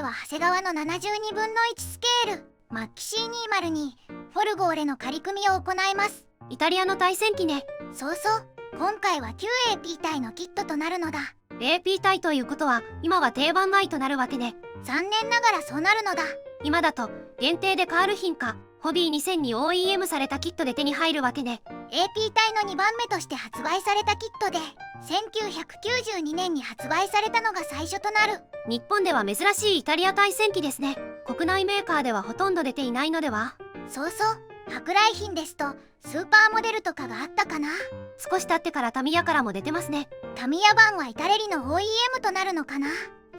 は長谷川の72分の1スケールマッキ C202 フォルゴーレの仮組みを行います。イタリアの対戦機ね。そうそう、今回は 9AP 隊のキットとなるのだ。 AP 隊ということは今は定番外となるわけね。残念ながらそうなるのだ。今だと限定でカール品かホビー2000に OEM されたキットで手に入るわけね。 AP 隊の2番目として発売されたキットで1992年に発売されたのが最初となる。日本では珍しいイタリア対戦機ですね。国内メーカーではほとんど出ていないのでは。そうそう、舶来品ですとスーパーモデルとかがあったかな。少し経ってからタミヤからも出てますね。タミヤ版はイタレリの OEM となるのかな。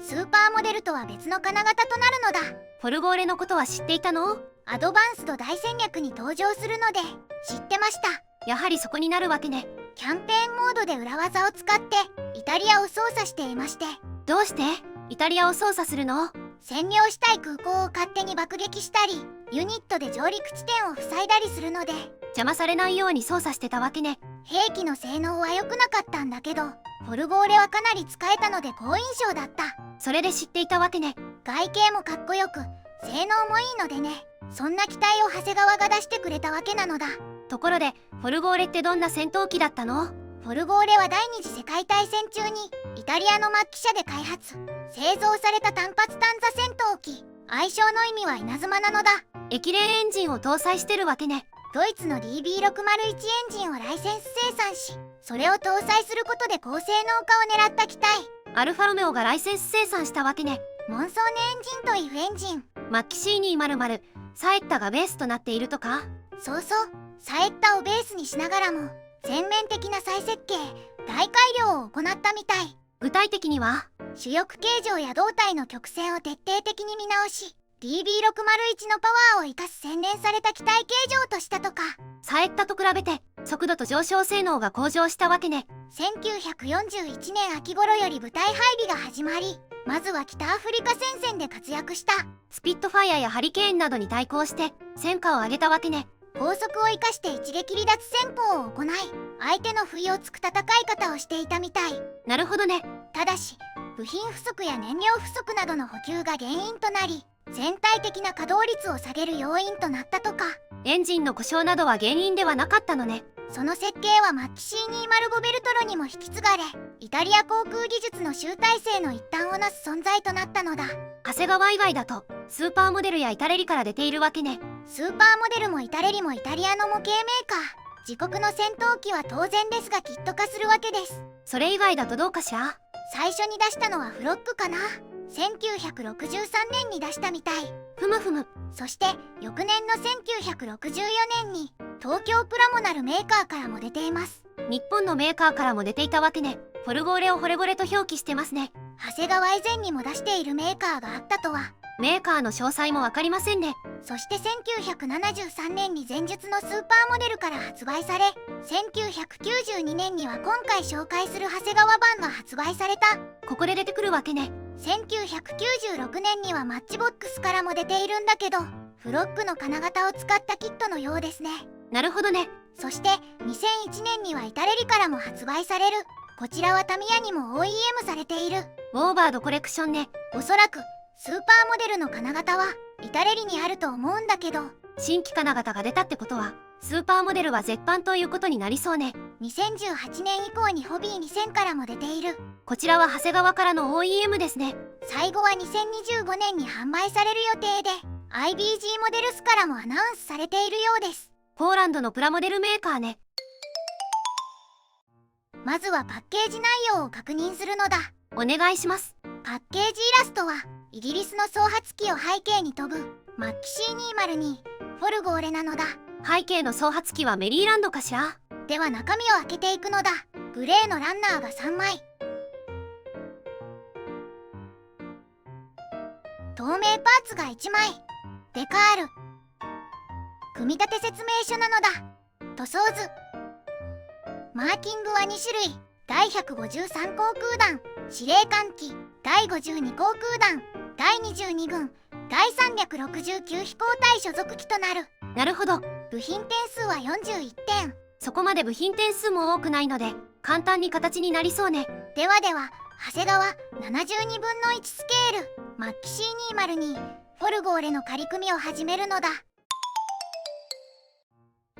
スーパーモデルとは別の金型となるのだ。フォルゴーレのことは知っていたの？アドバンスド大戦略に登場するので知ってました。やはりそこになるわけね。キャンペーンモードで裏技を使ってイタリアを操作していまして。どうしてイタリアを操作するの？占領したい空港を勝手に爆撃したりユニットで上陸地点を塞いだりするので邪魔されないように操作してたわけね。兵器の性能は良くなかったんだけどフォルゴーレはかなり使えたので好印象だった。それで知っていたわけね。外形もかっこよく性能もいいのでね、そんな期待を長谷川が出してくれたわけなのだ。ところでフォルゴーレってどんな戦闘機だったの？フォルゴーレは第二次世界大戦中にイタリアの末期社で開発製造された単発単座戦闘機。愛称の意味は稲妻なのだ。液冷エンジンを搭載してるわけね。ドイツの DB601 エンジンをライセンス生産しそれを搭載することで高性能化を狙った機体。アルファロメオがライセンス生産したわけね。モンソーネエンジンとイフエンジンマッキ C200 サエッタがベースとなっているとか？そうそう、サエッタをベースにしながらも全面的な再設計大改良を行ったみたい。具体的には主翼形状や胴体の曲線を徹底的に見直し DB601 のパワーを生かす洗練された機体形状としたとか。サエッタと比べて速度と上昇性能が向上したわけね。1941年秋頃より部隊配備が始まりまずは北アフリカ戦線で活躍したスピットファイアやハリケーンなどに対抗して戦果を上げたわけね。高速を生かして一撃離脱戦法を行い相手の不意をつく戦い方をしていたみたい。なるほどね。ただし部品不足や燃料不足などの補給が原因となり全体的な稼働率を下げる要因となったとか。エンジンの故障などは原因ではなかったのね。その設計はマッキ C205 ベルトロにも引き継がれイタリア航空技術の集大成の一端をなす存在となったのだ。長谷川以外だとスーパーモデルやイタレリから出ているわけね。スーパーモデルもイタレリもイタリアの模型メーカー。自国の戦闘機は当然ですがキット化するわけです。それ以外だとどうかしら？最初に出したのはフロックかな。1963年に出したみたい。ふむふむ。そして翌年の1964年に東京プラモなるメーカーからも出ています。日本のメーカーからも出ていたわけね。フォルゴーレを惚れ惚れと表記してますね。長谷川以前にも出しているメーカーがあったとは。メーカーの詳細も分かりませんね。そして1973年に前述のスーパーモデルから発売され1992年には今回紹介する長谷川版が発売された。ここで出てくるわけね。1996年にはマッチボックスからも出ているんだけどフロックの金型を使ったキットのようですね。なるほどね。そして2001年にはイタレリからも発売される。こちらはタミヤにも OEM されているウォーバードコレクションね。おそらくスーパーモデルの金型はイタレリにあると思うんだけど新規金型が出たってことはスーパーモデルは絶版ということになりそうね。2018年以降にホビー2000からも出ている。こちらは長谷川からの OEM ですね。最後は2025年に販売される予定で IBG モデルスからもアナウンスされているようです。ポーランドのプラモデルメーカーね。まずはパッケージ内容を確認するのだ。お願いします。パッケージイラストはイギリスの総発機を背景に飛ぶマッキ C202 フォルゴーレなのだ。背景の総発機はメリーランドかしら？では中身を開けていくのだ。グレーのランナーが3枚透明パーツが1枚デカール組み立て説明書なのだ。塗装図マーキングは2種類。第153航空団司令官機第52航空団第22軍第369飛行隊所属機となる。なるほど。部品点数は41点。そこまで部品点数も多くないので簡単に形になりそうね。では長谷川72分の1スケールマッキ C202 フォルゴーレの仮組みを始めるのだ。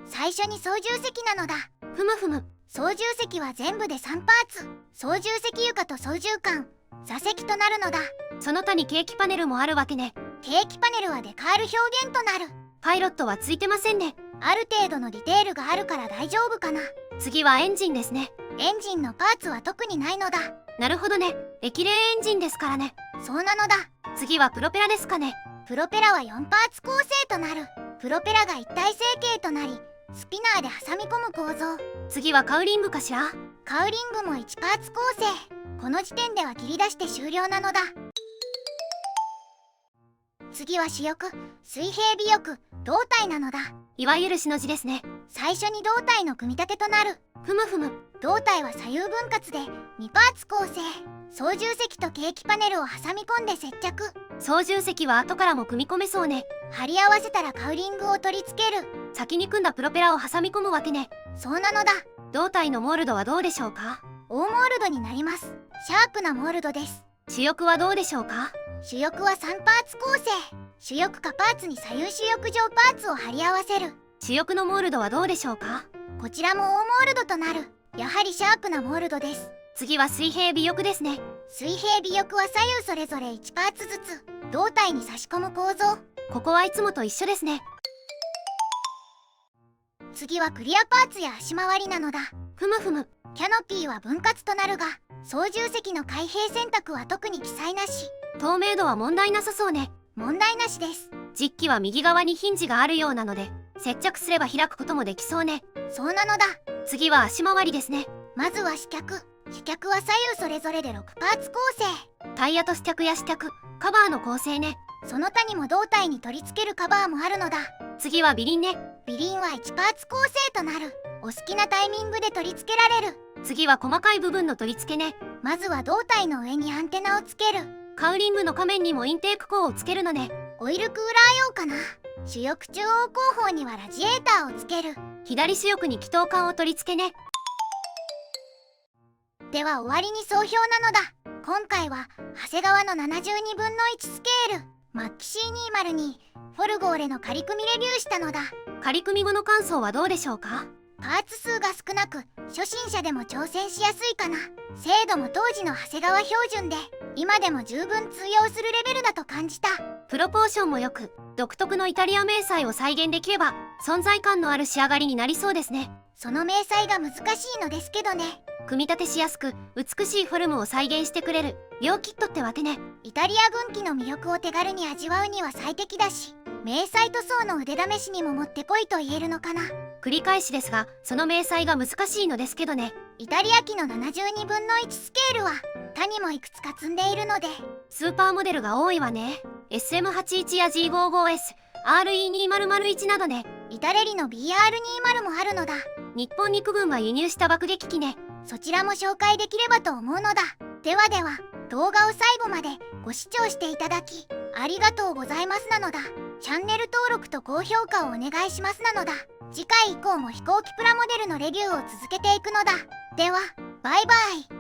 最初に操縦席なのだ。ふむふむ。操縦席は全部で3パーツ。操縦席床と操縦桿、座席となるのだ。その他にケーキパネルもあるわけね。ケーキパネルはデカール表現となる。パイロットはついてませんね。ある程度のディテールがあるから大丈夫かな。次はエンジンですね。エンジンのパーツは特にないのだ。なるほどね。液冷エンジンですからね。そうなのだ。次はプロペラですかね。プロペラは4パーツ構成となる。プロペラが一体成形となり、スピナーで挟み込む構造。次はカウリングかしら。カウリングも1パーツ構成。この時点では切り出して終了なのだ。次は主翼、水平尾翼、胴体なのだ。いわゆるしの字ですね。最初に胴体の組み立てとなる。ふむふむ。胴体は左右分割で2パーツ構成。操縦席とケーキパネルを挟み込んで接着。操縦席は後からも組み込めそうね。貼り合わせたらカウリングを取り付ける。先に組んだプロペラを挟み込むわけね。そうなのだ。胴体のモールドはどうでしょうか。大モールドになります。シャープなモールドです。主翼はどうでしょうか。主翼は3パーツ構成。主翼下パーツに左右主翼上パーツを貼り合わせる。主翼のモールドはどうでしょうか。こちらも大モールドとなる。やはりシャープなモールドです。次は水平尾翼ですね。水平尾翼は左右それぞれ1パーツずつ胴体に差し込む構造。ここはいつもと一緒ですね。次はクリアパーツや足回りなのだ。ふむふむ。キャノピーは分割となるが、操縦席の開閉選択は特に記載なし。透明度は問題なさそうね。問題なしです。実機は右側にヒンジがあるようなので、接着すれば開くこともできそうね。そうなのだ。次は足回りですね。まずは試脚。試脚は左右それぞれで6パーツ構成。タイヤと試脚や試脚、カバーの構成ね。その他にも胴体に取り付けるカバーもあるのだ。次は尾輪ね。尾輪は1パーツ構成となる。お好きなタイミングで取り付けられる。次は細かい部分の取り付けね。まずは胴体の上にアンテナをつける。カウリングの仮面にもインテーク口をつけるのね。オイルクーラー用かな。主翼中央後方にはラジエーターをつける。左主翼に気筒管を取り付けね。では終わりに総評なのだ。今回は長谷川の72分の1スケールマッキ C202 フォルゴーレの仮組みレビューしたのだ。仮組み後の感想はどうでしょうか。パーツ数が少なく初心者でも挑戦しやすいかな。精度も当時の長谷川標準で今でも十分通用するレベルだと感じた。プロポーションもよく独特のイタリア迷彩を再現できれば存在感のある仕上がりになりそうですね。その迷彩が難しいのですけどね。組み立てしやすく美しいフォルムを再現してくれる両キットってわけね。イタリア軍機の魅力を手軽に味わうには最適だし、迷彩塗装の腕試しにももってこいと言えるのかな。繰り返しですがその迷彩が難しいのですけどね。イタリア機の72分の1スケールは他にもいくつか積んでいるのでスーパーモデルが多いわね。 SM81 や G55S、 RE2001 などね。イタレリの BR20 もあるのだ。日本陸軍が輸入した爆撃機ね。そちらも紹介できればと思うのだ。ではでは動画を最後までご視聴していただきありがとうございますなのだ。チャンネル登録と高評価をお願いしますなのだ。次回以降も飛行機プラモデルのレビューを続けていくのだ。ではバイバイ。